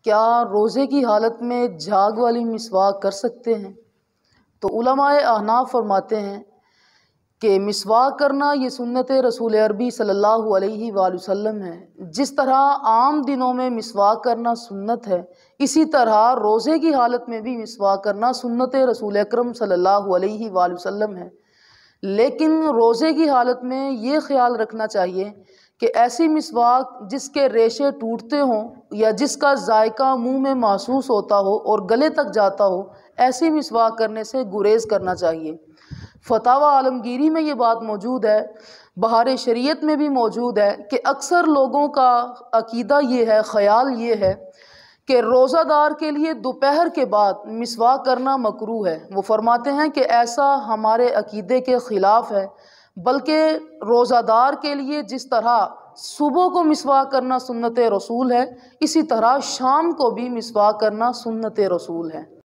کیا روزے کی حالت میں جھاگ والی مسواک کر سکتے ہیں؟ تو علماء احناف فرماتے ہیں کہ مسواک کرنا یہ سنت رسول عربی صلی اللہ علیہ وآلہ وسلم ہے۔ جس طرح عام دنوں میں مسواک کرنا سنت ہے، اسی طرح روزے کی حالت میں بھی مسواک کرنا سنت رسول اکرم صلی اللہ علیہ وآلہ وسلم ہے۔ لیکن روزے کی حالت میں یہ خیال رکھنا چاہیے کہ ایسی مسواک جس کے ریشے ٹوٹتے ہوں یا جس کا ذائقہ منہ میں محسوس ہوتا ہو اور گلے تک جاتا ہو، ایسی مسواک کرنے سے گریز کرنا چاہیے۔ فتاوی عالمگیری میں یہ بات موجود ہے، بہار شریعت میں بھی موجود ہے کہ اکثر لوگوں کا عقیدہ یہ ہے، خیال یہ ہے کہ روزہ دار کے لیے دوپہر کے بعد مسواک کرنا مکروہ ہے۔ وہ فرماتے ہیں کہ ایسا ہمارے عقیدے کے خلاف ہے، بلکہ روزہ دار کے لیے جس طرح صبح کو مسواک کرنا سنت رسول ہے، اسی طرح شام کو بھی مسواک کرنا سنت رسول ہے۔